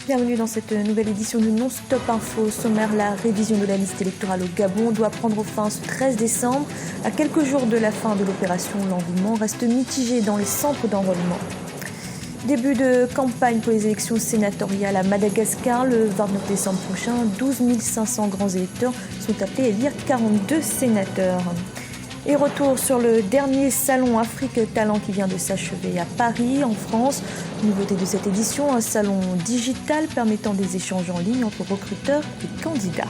Bienvenue dans cette nouvelle édition du Non-Stop Info. Sommaire, la révision de la liste électorale au Gabon doit prendre fin ce 13 décembre. À quelques jours de la fin de l'opération, l'engouement reste mitigé dans les centres d'enrôlement. Début de campagne pour les élections sénatoriales à Madagascar. Le 29 décembre prochain, 12 500 grands électeurs sont appelés à élire 42 sénateurs. Et retour sur le dernier salon Afrique Talent qui vient de s'achever à Paris, en France. Nouveauté de cette édition, un salon digital permettant des échanges en ligne entre recruteurs et candidats.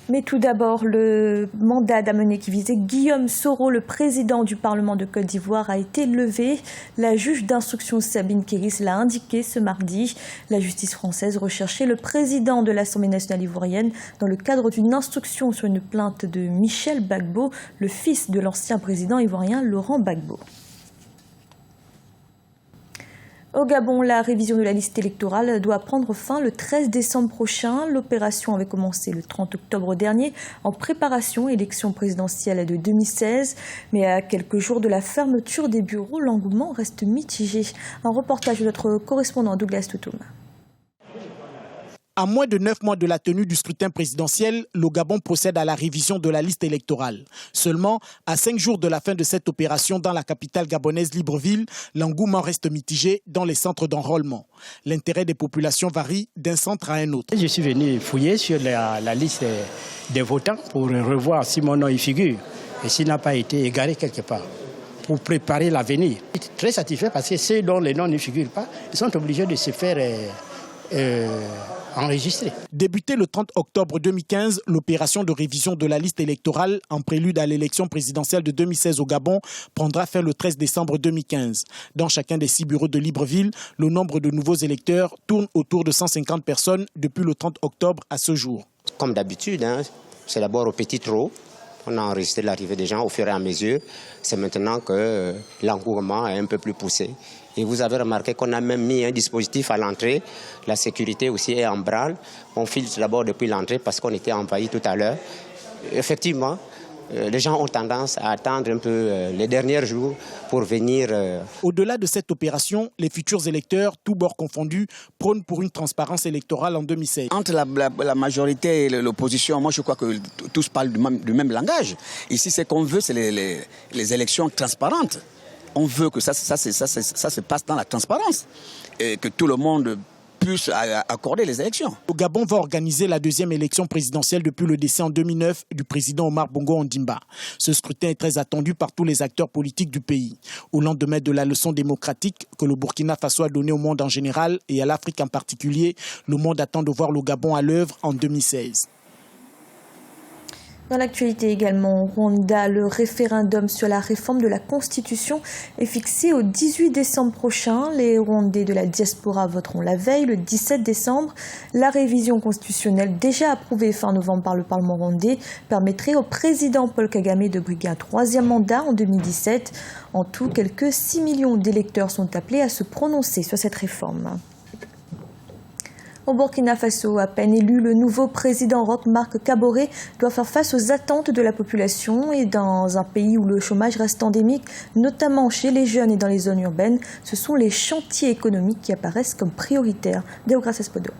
Mais tout d'abord, le mandat d'amener qui visait Guillaume Soro, le président du Parlement de Côte d'Ivoire, a été levé. La juge d'instruction Sabine Kéris l'a indiqué ce mardi. La justice française recherchait le président de l'Assemblée nationale ivoirienne dans le cadre d'une instruction sur une plainte de Michel Gbagbo, le fils de l'ancien président ivoirien Laurent Gbagbo. Au Gabon, la révision de la liste électorale doit prendre fin le 13 décembre prochain. L'opération avait commencé le 30 octobre dernier en préparation élection présidentielle de 2016. Mais à quelques jours de la fermeture des bureaux, l'engouement reste mitigé. Un reportage de notre correspondant Douglas Toutoum. À moins de 9 mois de la tenue du scrutin présidentiel, le Gabon procède à la révision de la liste électorale. Seulement, à 5 jours de la fin de cette opération dans la capitale gabonaise Libreville, l'engouement reste mitigé dans les centres d'enrôlement. L'intérêt des populations varie d'un centre à un autre. Je suis venu fouiller sur la liste des votants pour revoir si mon nom y figure et s'il n'a pas été égaré quelque part, pour préparer l'avenir. Je suis très satisfait parce que ceux dont les noms ne figurent pas, ils sont obligés de se faire enregistré. Débutée le 30 octobre 2015, l'opération de révision de la liste électorale en prélude à l'élection présidentielle de 2016 au Gabon prendra fin le 13 décembre 2015. Dans chacun des 6 bureaux de Libreville, le nombre de nouveaux électeurs tourne autour de 150 personnes depuis le 30 octobre à ce jour. Comme d'habitude, c'est d'abord au petit trot. On a enregistré l'arrivée des gens au fur et à mesure. C'est maintenant que l'engouement est un peu plus poussé. Et vous avez remarqué qu'on a même mis un dispositif à l'entrée. La sécurité aussi est en branle. On filtre d'abord depuis l'entrée parce qu'on était envahi tout à l'heure. Effectivement, les gens ont tendance à attendre un peu les derniers jours pour venir. Au-delà de cette opération, les futurs électeurs, tous bords confondus, prônent pour une transparence électorale en 2016. Entre la majorité et l'opposition, moi je crois que tous parlent du même langage. Ici, ce qu'on veut, c'est les élections transparentes. On veut que ça se passe dans la transparence et que tout le monde puisse accorder les élections. Le Gabon va organiser la deuxième élection présidentielle depuis le décès en 2009 du président Omar Bongo Ondimba. Ce scrutin est très attendu par tous les acteurs politiques du pays. Au lendemain de la leçon démocratique que le Burkina Faso a donnée au monde en général et à l'Afrique en particulier, le monde attend de voir le Gabon à l'œuvre en 2016. Dans l'actualité également, au Rwanda, le référendum sur la réforme de la Constitution est fixé au 18 décembre prochain. Les Rwandais de la diaspora voteront la veille, le 17 décembre. La révision constitutionnelle, déjà approuvée fin novembre par le Parlement rwandais, permettrait au président Paul Kagame de briguer un 3e mandat en 2017. En tout, quelques 6 millions d'électeurs sont appelés à se prononcer sur cette réforme. Au Burkina Faso, à peine élu, le nouveau président Roch Marc Kaboré doit faire face aux attentes de la population. Et dans un pays où le chômage reste endémique, notamment chez les jeunes et dans les zones urbaines, ce sont les chantiers économiques qui apparaissent comme prioritaires. Deogratias Podo.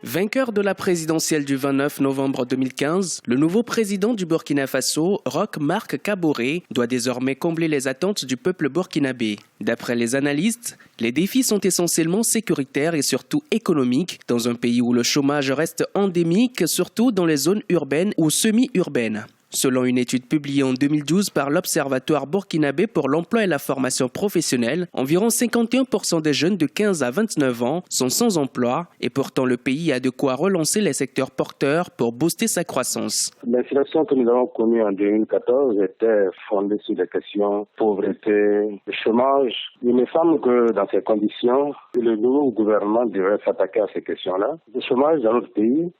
Vainqueur de la présidentielle du 29 novembre 2015, le nouveau président du Burkina Faso, Roch Marc Kaboré, doit désormais combler les attentes du peuple burkinabé. D'après les analystes, les défis sont essentiellement sécuritaires et surtout économiques, dans un pays où le chômage reste endémique, surtout dans les zones urbaines ou semi-urbaines. Selon une étude publiée en 2012 par l'Observatoire burkinabé pour l'emploi et la formation professionnelle, environ 51% des jeunes de 15 à 29 ans sont sans emploi et pourtant le pays a de quoi relancer les secteurs porteurs pour booster sa croissance. L'inflation que nous avons connue en 2014 était fondée sur des questions pauvreté, chômage. Il me semble que dans ces conditions, le nouveau gouvernement devrait s'attaquer à ces questions-là. Le chômage dans notre pays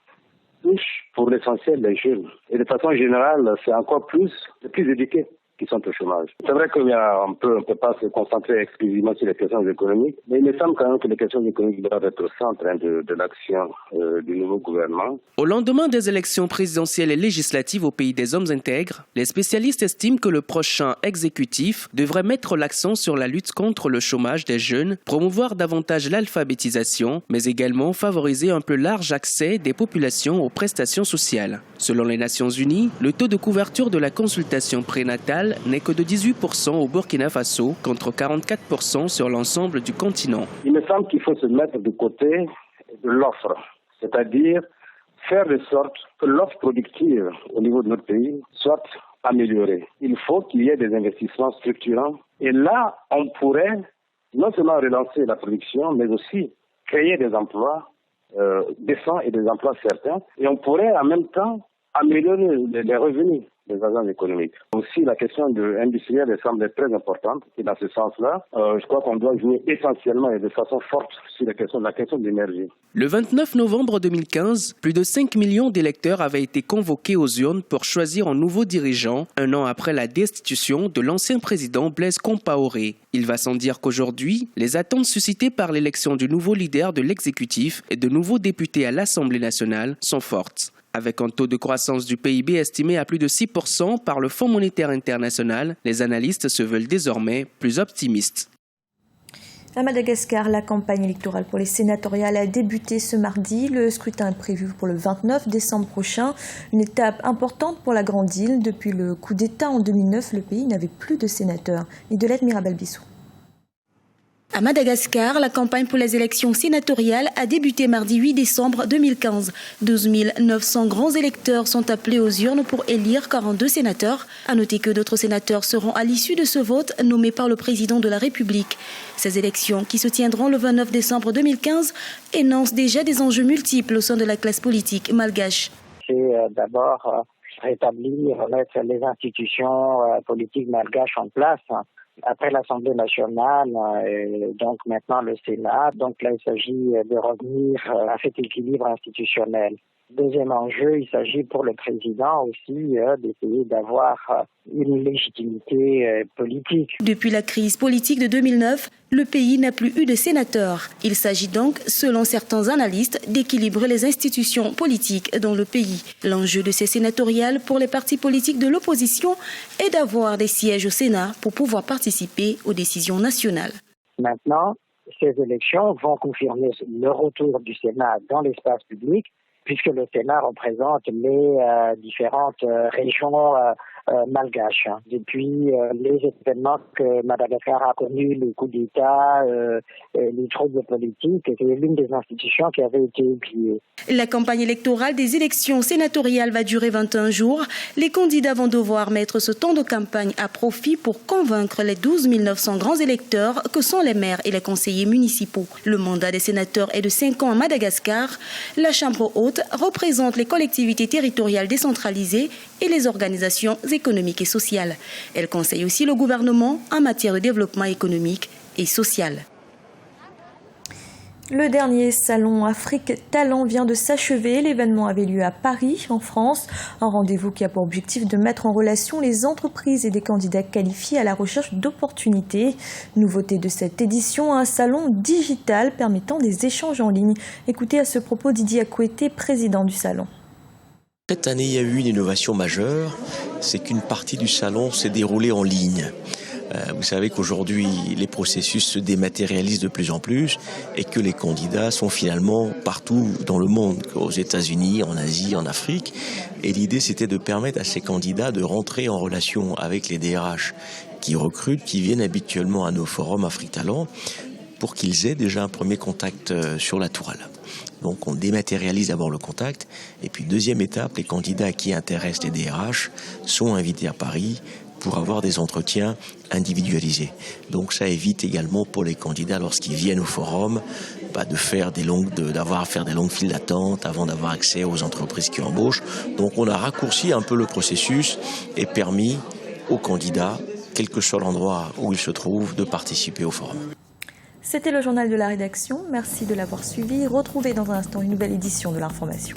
touche pour l'essentiel les jeunes. Et de façon générale, c'est encore plus les plus éduqués. qui sont au chômage. C'est vrai qu'on ne peut pas se concentrer exclusivement sur les questions économiques, mais il me semble quand même que les questions économiques doivent être au centre de l'action du nouveau gouvernement. Au lendemain des élections présidentielles et législatives au pays des hommes intègres, les spécialistes estiment que le prochain exécutif devrait mettre l'accent sur la lutte contre le chômage des jeunes, promouvoir davantage l'alphabétisation, mais également favoriser un plus large accès des populations aux prestations sociales. Selon les Nations Unies, le taux de couverture de la consultation prénatale n'est que de 18% au Burkina Faso contre 44% sur l'ensemble du continent. Il me semble qu'il faut se mettre du côté de l'offre, c'est-à-dire faire de sorte que l'offre productive au niveau de notre pays soit améliorée. Il faut qu'il y ait des investissements structurants et là, on pourrait non seulement relancer la production, mais aussi créer des emplois décents et des emplois certains. Et on pourrait en même temps améliorer les revenus des agents économiques. Aussi, la question industrielle semble très importante. Et dans ce sens-là, je crois qu'on doit jouer essentiellement et de façon forte sur la question de l'énergie. Le 29 novembre 2015, plus de 5 millions d'électeurs avaient été convoqués aux urnes pour choisir un nouveau dirigeant, un an après la destitution de l'ancien président Blaise Compaoré. Il va sans dire qu'aujourd'hui, les attentes suscitées par l'élection du nouveau leader de l'exécutif et de nouveaux députés à l'Assemblée nationale sont fortes. Avec un taux de croissance du PIB estimé à plus de 6% par le Fonds monétaire international, les analystes se veulent désormais plus optimistes. À Madagascar, la campagne électorale pour les sénatoriales a débuté ce mardi. Le scrutin est prévu pour le 29 décembre prochain. Une étape importante pour la Grande Île. Depuis le coup d'État en 2009, le pays n'avait plus de sénateurs. Idolette Mirabel-Bissou. À Madagascar, la campagne pour les élections sénatoriales a débuté mardi 8 décembre 2015. 12 900 grands électeurs sont appelés aux urnes pour élire 42 sénateurs. À noter que d'autres sénateurs seront à l'issue de ce vote nommés par le président de la République. Ces élections, qui se tiendront le 29 décembre 2015, énoncent déjà des enjeux multiples au sein de la classe politique malgache. C'est d'abord rétablir, mettre les institutions politiques malgaches en place. Après l'Assemblée nationale, donc maintenant le Sénat, donc là il s'agit de revenir à cet équilibre institutionnel. Deuxième enjeu, il s'agit pour le président aussi d'essayer d'avoir une légitimité politique. Depuis la crise politique de 2009, le pays n'a plus eu de sénateurs. Il s'agit donc, selon certains analystes, d'équilibrer les institutions politiques dans le pays. L'enjeu de ces sénatoriales pour les partis politiques de l'opposition est d'avoir des sièges au Sénat pour pouvoir participer aux décisions nationales. Maintenant, ces élections vont confirmer le retour du Sénat dans l'espace public, puisque le Sénat représente les différentes régions malgaches. Depuis les événements que Madagascar a connus, le coup d'État, les troubles politiques, c'est l'une des institutions qui avait été oubliée. La campagne électorale des élections sénatoriales va durer 21 jours. Les candidats vont devoir mettre ce temps de campagne à profit pour convaincre les 12 900 grands électeurs que sont les maires et les conseillers municipaux. Le mandat des sénateurs est de 5 ans à Madagascar. La Chambre haute représente les collectivités territoriales décentralisées et les organisations économiques et sociales. Elle conseille aussi le gouvernement en matière de développement économique et social. Le dernier salon Afrique Talent vient de s'achever. L'événement avait lieu à Paris, en France. Un rendez-vous qui a pour objectif de mettre en relation les entreprises et des candidats qualifiés à la recherche d'opportunités. Nouveauté de cette édition, un salon digital permettant des échanges en ligne. Écoutez à ce propos Didier Akoueté, président du salon. Cette année, il y a eu une innovation majeure, c'est qu'une partie du salon s'est déroulée en ligne. Vous savez qu'aujourd'hui, les processus se dématérialisent de plus en plus et que les candidats sont finalement partout dans le monde, aux États-Unis, en Asie, en Afrique. Et l'idée, c'était de permettre à ces candidats de rentrer en relation avec les DRH qui recrutent, qui viennent habituellement à nos forums Afrique Talent, pour qu'ils aient déjà un premier contact sur la tourelle. Donc on dématérialise d'abord le contact, et puis deuxième étape, les candidats qui intéressent les DRH sont invités à Paris pour avoir des entretiens individualisés. Donc ça évite également pour les candidats, lorsqu'ils viennent au forum, d'avoir à faire des longues files d'attente avant d'avoir accès aux entreprises qui embauchent. Donc on a raccourci un peu le processus et permis aux candidats, quel que soit l'endroit où ils se trouvent, de participer au forum. C'était le journal de la rédaction. Merci de l'avoir suivi. Retrouvez dans un instant une nouvelle édition de l'information.